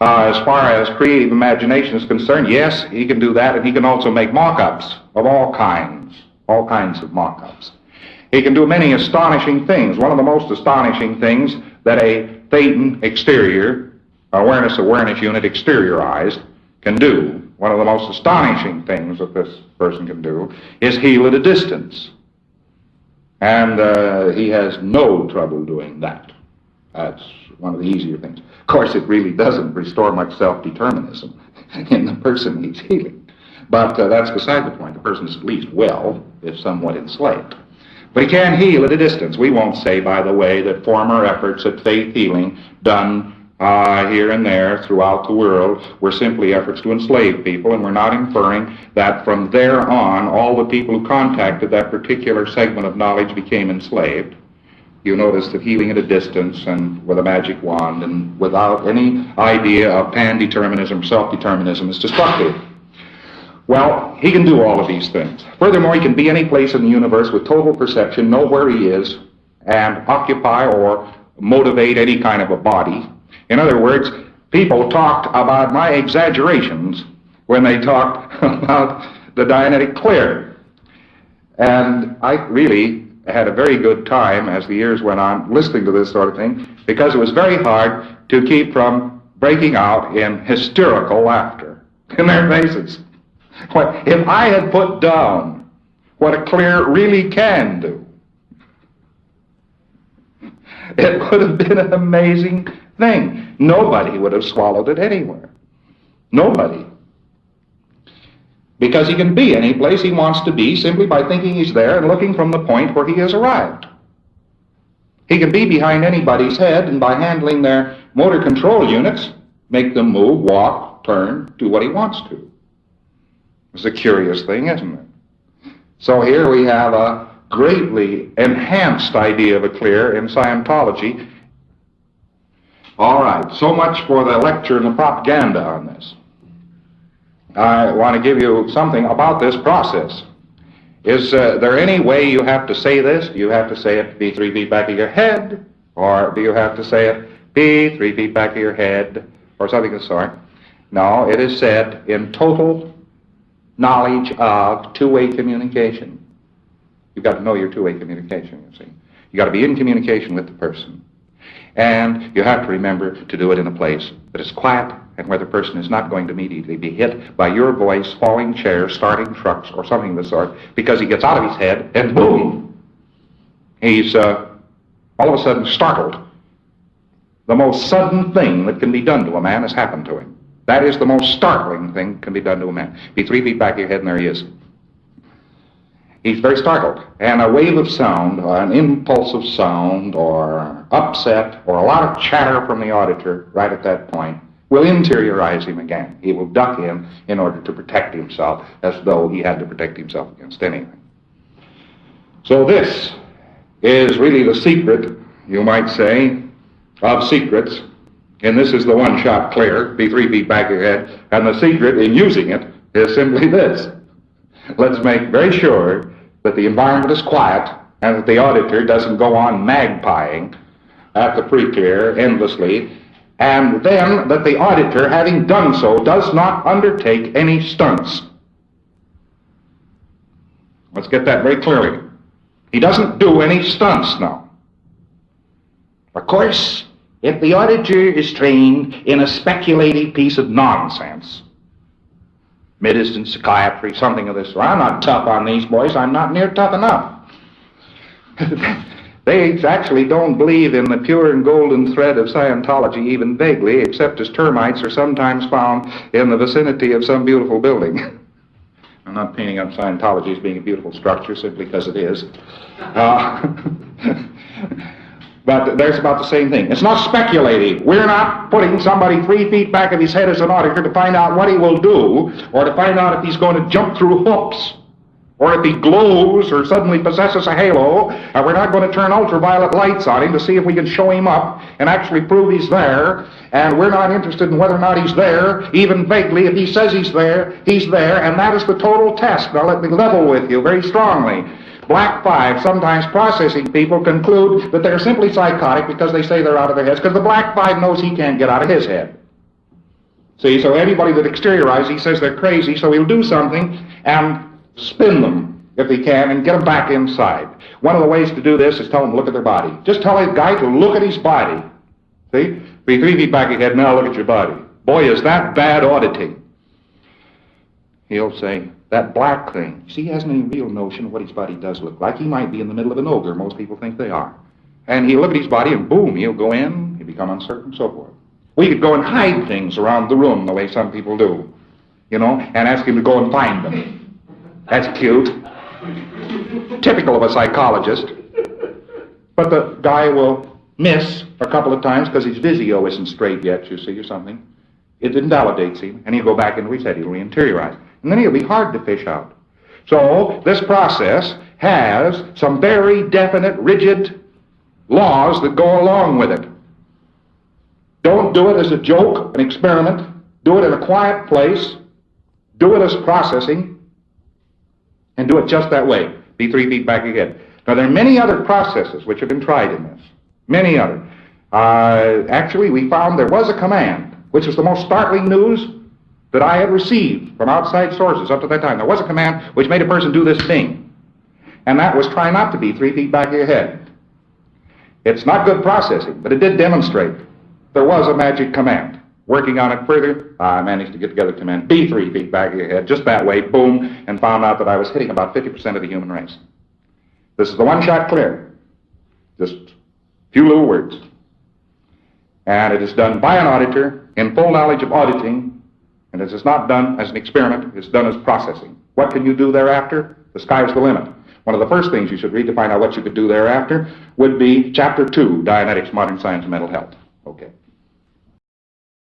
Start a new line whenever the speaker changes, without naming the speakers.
As far as creative imagination is concerned, yes, he can do that, and he can also make mock-ups of all kinds of mock-ups. He can do many astonishing things. One of the most astonishing things that a Thetan exterior, awareness unit exteriorized, can do, one of the most astonishing things that this person can do, is heal at a distance. And he has no trouble doing that. That's one of the easier things. Of course, it really doesn't restore much self-determinism in the person he's healing. But that's beside the point. The person is at least well, if somewhat enslaved. But he can heal at a distance. We won't say, by the way, that former efforts at faith healing done here and there throughout the world were simply efforts to enslave people, and we're not inferring that from there on all the people who contacted that particular segment of knowledge became enslaved. You notice that healing at a distance and with a magic wand and without any idea of pan-determinism, self-determinism is destructive. Well, he can do all of these things. Furthermore, he can be any place in the universe with total perception, know where he is, and occupy or motivate any kind of a body. In other words, people talked about my exaggerations when they talked about the Dianetic clear. And I really had a very good time as the years went on listening to this sort of thing, because it was very hard to keep from breaking out in hysterical laughter in their faces. If I had put down what a clear really can do, it would have been an amazing thing. Nobody would have swallowed it anywhere. Nobody. Because he can be any place he wants to be simply by thinking he's there and looking from the point where he has arrived. He can be behind anybody's head, and by handling their motor control units, make them move, walk, turn, do what he wants to. It's a curious thing, isn't it? So here we have a greatly enhanced idea of a clear in Scientology. All right, so much for the lecture and the propaganda on this. I want to give you something about this process. Is there any way you have to say this? Do you have to say it be 3 feet back of your head? Or do you have to say it be 3 feet back of your head? Or something of the sort? No, it is said in total knowledge of two-way communication. You've got to know your two-way communication, you see. You've got to be in communication with the person. And you have to remember to do it in a place that is quiet and where the person is not going to immediately be hit by your voice, falling chairs, starting trucks, or something of the sort, because he gets out of his head and boom, he's all of a sudden startled. The most sudden thing that can be done to a man has happened to him. That is the most startling thing that can be done to a man. Be 3 feet back of your head and there he is. He's very startled, and a wave of sound, or an impulse of sound, or upset, or a lot of chatter from the auditor right at that point will interiorize him again. He will duck in order to protect himself, as though he had to protect himself against anything. So this is really the secret, you might say, of secrets, and this is the one-shot clear, be 3 feet back of your head, and the secret in using it is simply this. Let's make very sure that the environment is quiet and that the auditor doesn't go on magpieing at the pre-clear endlessly, and then that the auditor, having done so, does not undertake any stunts. Let's get that very clearly. He doesn't do any stunts now. Of course, if the auditor is trained in a speculative piece of nonsense, mid-distance psychiatry, something of this sort. I'm not tough on these boys. I'm not near tough enough. They actually don't believe in the pure and golden thread of Scientology even vaguely, except as termites are sometimes found in the vicinity of some beautiful building. I'm not painting up Scientology as being a beautiful structure simply because it is. But there's about the same thing. It's not speculating. We're not putting somebody 3 feet back of his head as an auditor to find out what he will do, or to find out if he's going to jump through hoops, or if he glows or suddenly possesses a halo, and we're not going to turn ultraviolet lights on him to see if we can show him up and actually prove he's there, and we're not interested in whether or not he's there, even vaguely. If he says he's there, and that is the total test. Now let me level with you very strongly. Black 5, sometimes processing people, conclude that they're simply psychotic because they say they're out of their heads, because the Black 5 knows he can't get out of his head. See, so anybody that exteriorizes, he says they're crazy, so he'll do something and spin them, if he can, and get them back inside. One of the ways to do this is tell them to look at their body. Just tell a guy to look at his body. See? Be 3 feet back ahead, now look at your body. Boy, is that bad auditing. He'll say, that black thing. See, he hasn't any real notion of what his body does look like. He might be in the middle of an ogre. Most people think they are. And he'll look at his body and boom, he'll go in, he'll become uncertain, so forth. We could go and hide things around the room the way some people do, you know, and ask him to go and find them. That's cute. Typical of a psychologist. But the guy will miss a couple of times because his visio isn't straight yet, you see, or something. It invalidates him, and he'll go back into his head, he'll reinteriorize. And then he'll be hard to fish out. So this process has some very definite, rigid laws that go along with it. Don't do it as a joke, an experiment. Do it in a quiet place. Do it as processing. And do it just that way. Be 3 feet back ahead. Now, there are many other processes which have been tried in this. Many other. Actually, we found there was a command, which was the most startling news that I had received from outside sources up to that time. There was a command which made a person do this thing. And that was try not to be 3 feet back ahead. It's not good processing, but it did demonstrate there was a magic command. Working on it further, I managed to get together a command, be 3 feet back ahead, just that way, boom, and found out that I was hitting about 50% of the human race. This is the one-shot clear. Just a few little words. And it is done by an auditor in full knowledge of auditing, and it is not done as an experiment, it's done as processing. What can you do thereafter? The sky's the limit. One of the first things you should read to find out what you could do thereafter would be Chapter 2, Dianetics, Modern Science and Mental Health. Okay.